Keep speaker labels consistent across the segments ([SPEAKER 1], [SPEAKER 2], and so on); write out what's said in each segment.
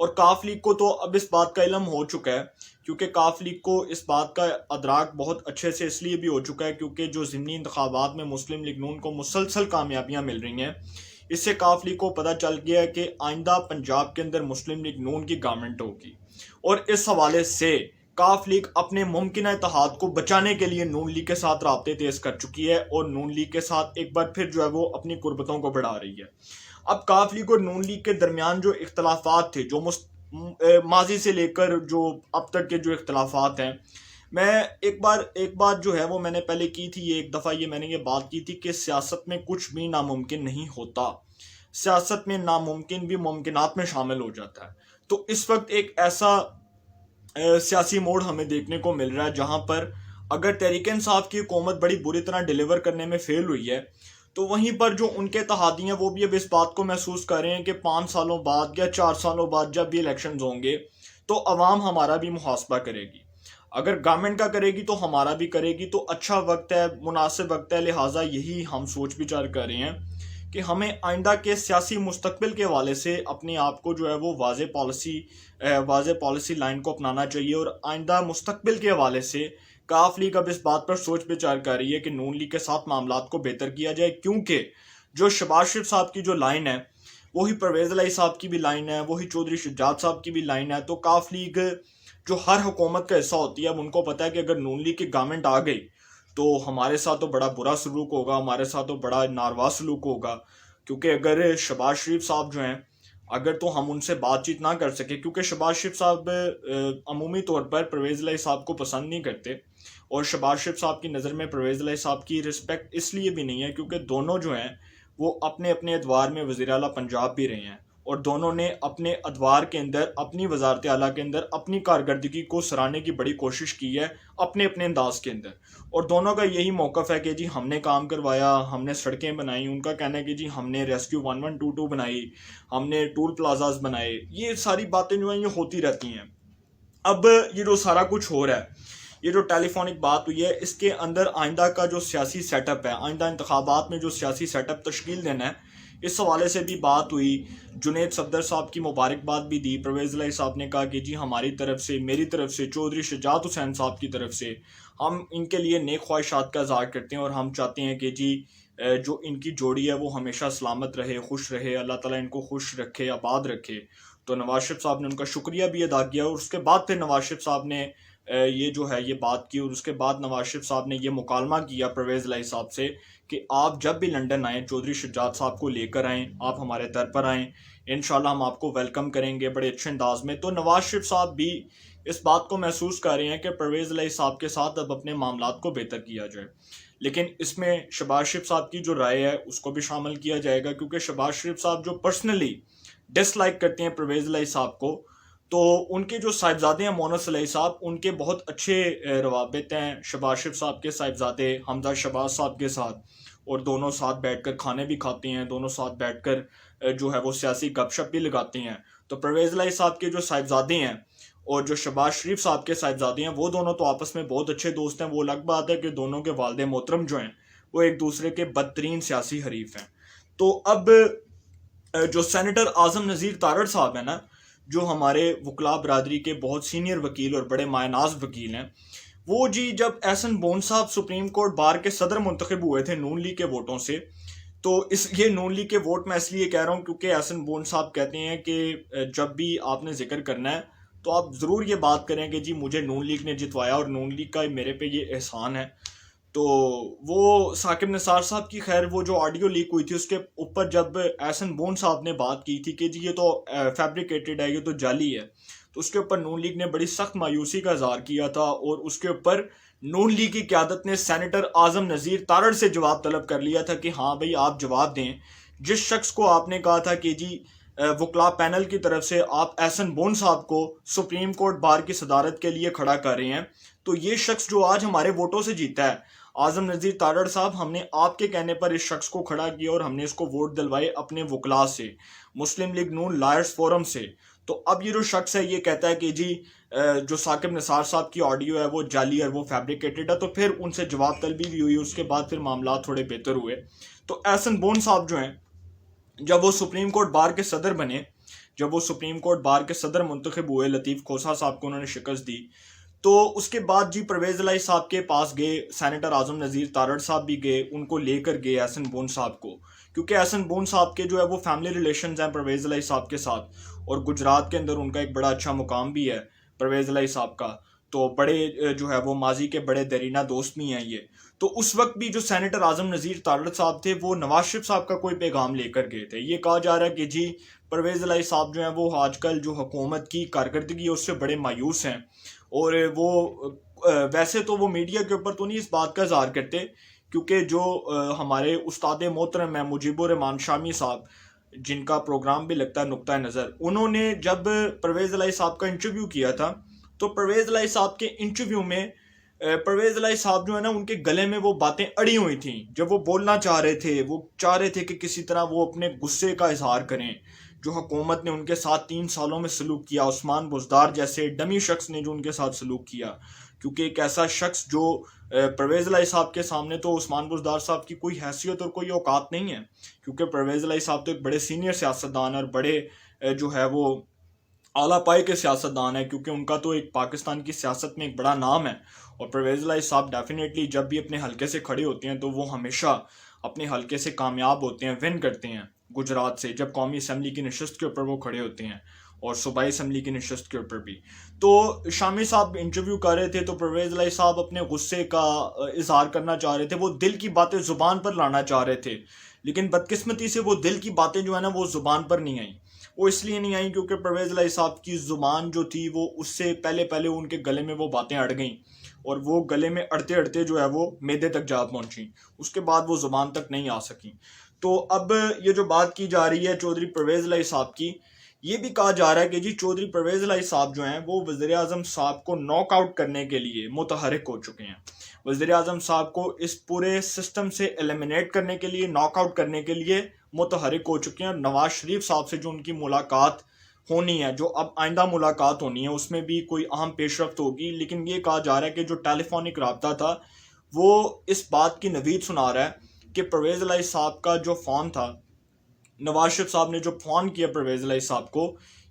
[SPEAKER 1] اور کاف لیگ کو تو اب اس بات کا علم ہو چکا ہے، کیونکہ کاف لیگ کو اس بات کا ادراک بہت اچھے سے اس لیے بھی ہو چکا ہے کیونکہ جو ضمنی انتخابات میں مسلم لیگ نون کو مسلسل کامیابیاں مل رہی ہیں، اس سے کاف لیگ کو پتہ چل گیا ہے کہ آئندہ پنجاب کے اندر مسلم لیگ نون کی گورنمنٹ ہوگی، اور اس حوالے سے کاف لیگ اپنے ممکنہ اتحاد کو بچانے کے لیے نون لیگ کے ساتھ رابطے تیز کر چکی ہے، اور نون لیگ کے ساتھ ایک بار پھر جو ہے وہ اپنی قربتوں کو بڑھا رہی ہے۔ اب کاف لیگ اور نون لیگ کے درمیان جو اختلافات تھے، جو ماضی سے لے کر جو اب تک کے جو اختلافات ہیں، میں ایک بات جو ہے وہ میں نے پہلے کی تھی، ایک دفعہ میں نے یہ بات کی تھی کہ سیاست میں کچھ بھی ناممکن نہیں ہوتا، سیاست میں ناممکن بھی ممکنات میں شامل ہو جاتا ہے۔ تو اس وقت ایک ایسا سیاسی موڑ ہمیں دیکھنے کو مل رہا ہے جہاں پر اگر تحریک انصاف کی حکومت بڑی بری طرح ڈیلیور کرنے میں فیل ہوئی ہے، تو وہیں پر جو ان کے اتحادی ہیں وہ بھی اب اس بات کو محسوس کر رہے ہیں کہ 5 سالوں بعد یا 4 سالوں بعد جب بھی الیکشنز ہوں گے تو عوام ہمارا بھی محاسبہ کرے گی، اگر گورنمنٹ کا کرے گی تو ہمارا بھی کرے گی، تو اچھا وقت ہے، مناسب وقت ہے، لہٰذا یہی ہم سوچ بچار کر رہے ہیں کہ ہمیں آئندہ کے سیاسی مستقبل کے حوالے سے اپنے آپ کو جو ہے وہ واضح پالیسی لائن کو اپنانا چاہیے، اور آئندہ مستقبل کے حوالے سے کاف لیگ اب اس بات پر سوچ بچار کر رہی ہے کہ نون لیگ کے ساتھ معاملات کو بہتر کیا جائے، کیونکہ جو شہباز شریف صاحب کی جو لائن ہے وہی پرویز الہی صاحب کی بھی لائن ہے، وہی چودھری شجاعت صاحب کی بھی لائن ہے، تو کاف لیگ جو ہر حکومت کا حصہ ہوتی ہے، اب ان کو پتہ ہے کہ اگر نون لیگ کی گورنمنٹ آ گئی تو ہمارے ساتھ تو بڑا برا سلوک ہوگا، ہمارے ساتھ تو بڑا ناروا سلوک ہوگا، کیونکہ اگر شہباز شریف صاحب جو ہیں اگر تو ہم ان سے بات چیت نہ کر سکے، کیونکہ شہباز شریف صاحب عمومی طور پر پرویز الہی صاحب کو پسند نہیں کرتے، اور شہباز شریف صاحب کی نظر میں پرویز الہی صاحب کی رسپیکٹ اس لیے بھی نہیں ہے کیونکہ دونوں جو ہیں وہ اپنے اپنے ادوار میں وزیر اعلیٰ پنجاب بھی رہے ہیں، اور دونوں نے اپنے ادوار کے اندر اپنی وزارت اعلیٰ کے اندر اپنی کارکردگی کو سراہنے کی بڑی کوشش کی ہے اپنے اپنے انداز کے اندر، اور دونوں کا یہی موقف ہے کہ جی ہم نے کام کروایا، ہم نے سڑکیں بنائی، ان کا کہنا ہے کہ جی ہم نے ریسکیو 1122 بنائی، ہم نے ٹول پلازاز بنائے، یہ ساری باتیں جو ہیں یہ ہوتی رہتی ہیں۔ اب یہ جو سارا کچھ ہو رہا ہے، یہ جو ٹیلی فونک بات ہوئی ہے، اس کے اندر آئندہ کا جو سیاسی سیٹ اپ ہے، آئندہ انتخابات میں جو سیاسی سیٹ اپ تشکیل دینا ہے، اس حوالے سے بھی بات ہوئی، جنید صفدر صاحب کی مبارکباد بھی دی، پرویز الہی صاحب نے کہا کہ جی ہماری طرف سے، میری طرف سے، چودھری شجاعت حسین صاحب کی طرف سے ہم ان کے لیے نیک خواہشات کا اظہار کرتے ہیں، اور ہم چاہتے ہیں کہ جی جو ان کی جوڑی ہے وہ ہمیشہ سلامت رہے، خوش رہے، اللہ تعالیٰ ان کو خوش رکھے، آباد رکھے۔ تو نواز شریف صاحب نے ان کا شکریہ بھی ادا کیا، اور اس کے بعد پھر نواز شریف صاحب نے یہ جو ہے یہ بات کی، اور اس کے بعد نواز شریف صاحب نے یہ مکالمہ کیا پرویز الہی صاحب سے کہ آپ جب بھی لنڈن آئیں چودھری شجاعت صاحب کو لے کر آئیں، آپ ہمارے در پر آئیں، انشاءاللہ ہم آپ کو ویلکم کریں گے بڑے اچھے انداز میں۔ تو نواز شریف صاحب بھی اس بات کو محسوس کر رہے ہیں کہ پرویز الہی صاحب کے ساتھ اب اپنے معاملات کو بہتر کیا جائے، لیکن اس میں شہباز شریف صاحب کی جو رائے ہے اس کو بھی شامل کیا جائے گا، کیونکہ شہباز شریف صاحب جو پرسنلی ڈس لائک کرتے ہیں پرویز الہی صاحب کو، تو ان کے جو صاحبزادے ہیں مونس الہی صاحب، ان کے بہت اچھے روابط ہیں شہباز شریف صاحب کے صاحبزادے حمزہ شہباز صاحب کے ساتھ، اور دونوں ساتھ بیٹھ کر کھانے بھی کھاتے ہیں، دونوں ساتھ بیٹھ کر جو ہے وہ سیاسی گپ شپ بھی لگاتے ہیں۔ تو پرویز الہی صاحب کے جو صاحبزادے ہیں اور جو شہباز شریف صاحب کے صاحبزادے ہیں، وہ دونوں تو آپس میں بہت اچھے دوست ہیں، وہ الگ بات ہے کہ دونوں کے والد محترم جو ہیں وہ ایک دوسرے کے بدترین سیاسی حریف ہیں۔ تو اب جو سینیٹر اعظم نذیر تارڑ صاحب ہیں نا، جو ہمارے وکلاء برادری کے بہت سینئر وکیل اور بڑے مایہ ناز وکیل ہیں، وہ جی جب احسن بون صاحب سپریم کورٹ بار کے صدر منتخب ہوئے تھے نون لیگ کے ووٹوں سے، تو یہ نون لیگ کے ووٹ میں اس لیے کہہ رہا ہوں کیونکہ احسن بون صاحب کہتے ہیں کہ جب بھی آپ نے ذکر کرنا ہے تو آپ ضرور یہ بات کریں کہ جی مجھے نون لیگ نے جتوایا اور نون لیگ کا میرے پہ یہ احسان ہے۔ تو وہ ثاقب نثار صاحب کی خیر وہ جو آڈیو لیک ہوئی تھی اس کے اوپر جب احسن بون صاحب نے بات کی تھی کہ جی یہ تو فیبریکیٹڈ ہے، یہ تو جعلی ہے، تو اس کے اوپر نون لیگ نے بڑی سخت مایوسی کا اظہار کیا تھا، اور اس کے اوپر نون لیگ کی قیادت نے سینیٹر اعظم نذیر تارڑ سے جواب طلب کر لیا تھا کہ ہاں بھئی آپ جواب دیں، جس شخص کو آپ نے کہا تھا کہ جی وکلاء پینل کی طرف سے آپ احسن بون صاحب کو سپریم کورٹ بار کی صدارت کے لیے کھڑا کر رہے ہیں، تو یہ شخص جو آج ہمارے ووٹوں سے جیتا ہے اعظم نذیر تارڑ صاحب، ہم نے آپ کے کہنے پر اس شخص کو کھڑا کیا اور ہم نے اس کو ووٹ دلوائے اپنے وکلاء سے، مسلم لیگ نون لائرز فورم سے۔ تو اب یہ جو شخص ہے یہ کہتا ہے کہ جی جو ثاقب نثار صاحب کی آڈیو ہے وہ جعلی اور وہ فیبریکیٹڈ ہے، تو پھر ان سے جواب طلبی بھی ہوئی، اس کے بعد پھر معاملات تھوڑے بہتر ہوئے۔ تو احسن بون صاحب جو ہیں جب وہ سپریم کورٹ بار کے صدر بنے، جب وہ سپریم کورٹ بار کے صدر منتخب ہوئے، لطیف کھوسہ صاحب کو انہوں نے شکست دی، تو اس کے بعد جی پرویز الہی صاحب کے پاس گئے، سینیٹر اعظم نذیر تارڑ صاحب بھی گئے، ان کو لے کر گئے احسن بون صاحب کو، کیونکہ احسن بون صاحب کے جو ہے وہ فیملی ریلیشنز ہیں پرویز الہی صاحب کے ساتھ، اور گجرات کے اندر ان کا ایک بڑا اچھا مقام بھی ہے پرویز الہی صاحب کا، تو بڑے جو ہے وہ ماضی کے بڑے دیرینہ دوست بھی ہیں یہ. تو اس وقت بھی جو سینیٹر اعظم نذیر تارڑ صاحب تھے وہ نواز شریف صاحب کا کوئی پیغام لے کر گئے تھے. یہ کہا جا رہا ہے کہ جی پرویز الہی صاحب جو ہیں وہ آج کل جو حکومت کی کارکردگی ہے اس سے بڑے مایوس ہیں، اور وہ ویسے تو وہ میڈیا کے اوپر تو نہیں اس بات کا اظہار کرتے، کیونکہ جو ہمارے استاد محترم ہیں مجیب الرحمان شامی صاحب، جن کا پروگرام بھی لگتا ہے نقطہ نظر، انہوں نے جب پرویز الہی صاحب کا انٹرویو کیا تھا تو پرویز الہی صاحب کے انٹرویو میں پرویز الہی صاحب جو ہے نا ان کے گلے میں وہ باتیں اڑی ہوئی تھیں. جب وہ بولنا چاہ رہے تھے، وہ چاہ رہے تھے کہ کسی طرح وہ اپنے غصے کا اظہار کریں جو حکومت نے ان کے ساتھ 3 سالوں میں سلوک کیا، عثمان بزدار جیسے ڈمی شخص نے جو ان کے ساتھ سلوک کیا، کیونکہ ایک ایسا شخص جو پرویز الہی صاحب کے سامنے تو عثمان بزدار صاحب کی کوئی حیثیت اور کوئی اوقات نہیں ہے، کیونکہ پرویز الہی صاحب تو ایک بڑے سینئر سیاستدان اور بڑے جو ہے وہ اعلیٰ پائے کے سیاستدان ہے، کیونکہ ان کا تو ایک پاکستان کی سیاست میں ایک بڑا نام ہے. اور پرویز الہی صاحب ڈیفینیٹلی جب بھی اپنے حلقے سے کھڑے ہوتے ہیں تو وہ ہمیشہ اپنے حلقے سے کامیاب ہوتے ہیں، ون کرتے ہیں گجرات سے، جب قومی اسمبلی کی نشست کے اوپر وہ کھڑے ہوتے ہیں اور صوبائی اسمبلی کی نشست کے اوپر بھی. تو شامی صاحب انٹرویو کر رہے تھے تو پرویز الہی صاحب اپنے غصے کا اظہار کرنا چاہ رہے تھے، وہ دل کی باتیں زبان پر لانا چاہ رہے تھے، لیکن بدقسمتی سے وہ دل کی باتیں جو ہے نا وہ زبان پر نہیں آئیں. وہ اس لیے نہیں آئیں کیونکہ پرویز الہی صاحب کی زبان جو تھی وہ اس سے پہلے ان کے گلے میں وہ باتیں اڑ گئیں، اور وہ گلے میں اڑتے اڑتے جو ہے وہ معدے تک جا پہنچیں، اس کے بعد وہ زبان تک نہیں آ سکیں. تو اب یہ جو بات کی جا رہی ہے چودھری پرویز الہی صاحب کی، یہ بھی کہا جا رہا ہے کہ جی چودھری پرویز الہی صاحب جو ہیں وہ وزیر اعظم صاحب کو ناک آؤٹ کرنے کے لیے متحرک ہو چکے ہیں. وزیر اعظم صاحب کو اس پورے سسٹم سے ایلیمنیٹ کرنے کے لیے، ناک آؤٹ کرنے کے لیے متحرک ہو چکے ہیں. نواز شریف صاحب سے جو ان کی ملاقات ہونی ہے، جو اب آئندہ ملاقات ہونی ہے، اس میں بھی کوئی اہم پیش رفت ہوگی، لیکن یہ کہا جا رہا ہے کہ جو ٹیلی فونک رابطہ تھا وہ اس بات کی نوید سنا رہا ہے کہ پرویز الہی صاحب کا جو فون تھا، نواز شریف صاحب نے جو فون کیا پرویز الہی صاحب کو،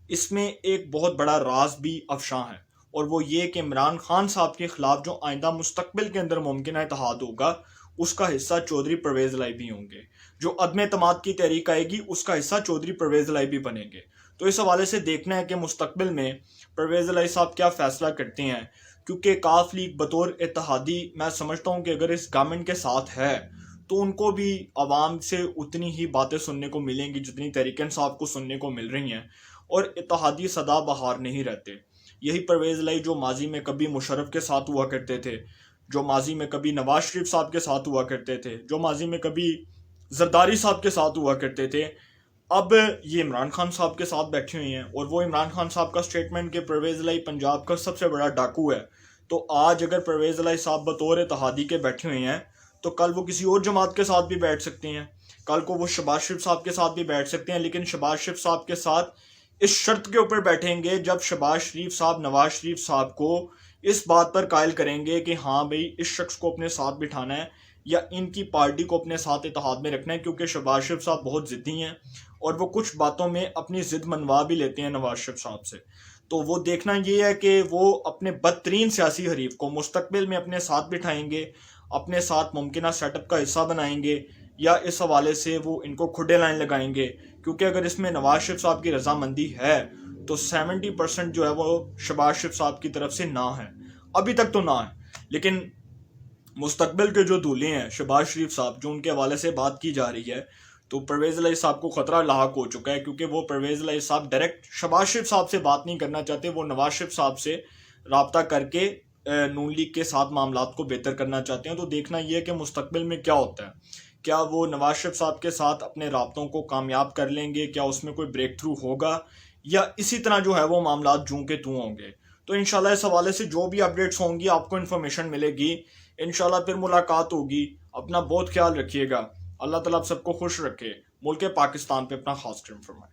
[SPEAKER 1] اس میں ایک بہت بڑا راز بھی افشاں ہے، اور وہ یہ کہ عمران خان صاحب کے خلاف جو آئندہ مستقبل کے اندر ممکنہ اتحاد ہوگا اس کا حصہ چودھری پرویز الہی بھی ہوں گے. جو عدم اعتماد کی تحریک آئے گی اس کا حصہ چودھری پرویز الہی بھی بنیں گے. تو اس حوالے سے دیکھنا ہے کہ مستقبل میں پرویز الہی صاحب کیا فیصلہ کرتے ہیں، کیونکہ کاف لیگ بطور اتحادی میں سمجھتا ہوں کہ اگر اس گورنمنٹ کے ساتھ ہے تو ان کو بھی عوام سے اتنی ہی باتیں سننے کو ملیں گی جتنی تحریک انصاف کو سننے کو مل رہی ہیں، اور اتحادی سدا بہار نہیں رہتے. یہی پرویز الہی جو ماضی میں کبھی مشرف کے ساتھ ہوا کرتے تھے، جو ماضی میں کبھی نواز شریف صاحب کے ساتھ ہوا کرتے تھے، جو ماضی میں کبھی زرداری صاحب کے ساتھ ہوا کرتے تھے، اب یہ عمران خان صاحب کے ساتھ بیٹھے ہوئے ہیں. اور وہ عمران خان صاحب کا سٹیٹمنٹ کہ پرویز الہی پنجاب کا سب سے بڑا ڈاکو ہے، تو آج اگر پرویز الہی صاحب بطور اتحادی کے بیٹھے ہوئے ہیں تو کل وہ کسی اور جماعت کے ساتھ بھی بیٹھ سکتے ہیں، کل کو وہ شہباز شریف صاحب کے ساتھ بھی بیٹھ سکتے ہیں، لیکن شہباز شریف صاحب کے ساتھ اس شرط کے اوپر بیٹھیں گے جب شہباز شریف صاحب نواز شریف صاحب کو اس بات پر قائل کریں گے کہ ہاں بھئی اس شخص کو اپنے ساتھ بٹھانا ہے یا ان کی پارٹی کو اپنے ساتھ اتحاد میں رکھنا ہے، کیونکہ شہباز شریف صاحب بہت ضدی ہیں اور وہ کچھ باتوں میں اپنی ضد منوا بھی لیتے ہیں نواز شریف صاحب سے. تو وہ دیکھنا یہ ہے کہ وہ اپنے بدترین سیاسی حریف کو مستقبل میں اپنے ساتھ بٹھائیں گے، اپنے ساتھ ممکنہ سیٹ اپ کا حصہ بنائیں گے، یا اس حوالے سے وہ ان کو کھڈے لائن لگائیں گے. کیونکہ اگر اس میں نواز شریف صاحب کی رضامندی ہے تو 70% جو ہے وہ شہباز شریف صاحب کی طرف سے نہ ہے، ابھی تک تو نہ ہے، لیکن مستقبل کے جو دولے ہیں شہباز شریف صاحب جو ان کے حوالے سے بات کی جا رہی ہے، تو پرویز الہی صاحب کو خطرہ لاحق ہو چکا ہے، کیونکہ وہ پرویز الہی صاحب ڈائریکٹ شہباز شریف صاحب سے بات نہیں کرنا چاہتے، وہ نواز شریف صاحب سے رابطہ کر کے نون لیگ کے ساتھ معاملات کو بہتر کرنا چاہتے ہیں. تو دیکھنا یہ ہے کہ مستقبل میں کیا ہوتا ہے، کیا وہ نواز شریف صاحب کے ساتھ اپنے رابطوں کو کامیاب کر لیں گے، کیا اس میں کوئی بریک تھرو ہوگا، یا اسی طرح جو ہے وہ معاملات جوں کے توں ہوں گے. تو انشاءاللہ اس حوالے سے جو بھی اپڈیٹس ہوں گی آپ کو انفارمیشن ملے گی. انشاءاللہ پھر ملاقات ہوگی. اپنا بہت خیال رکھیے گا. اللہ تعالیٰ آپ سب کو خوش رکھے. ملک پاکستان پہ اپنا خاص کرم فرمائے.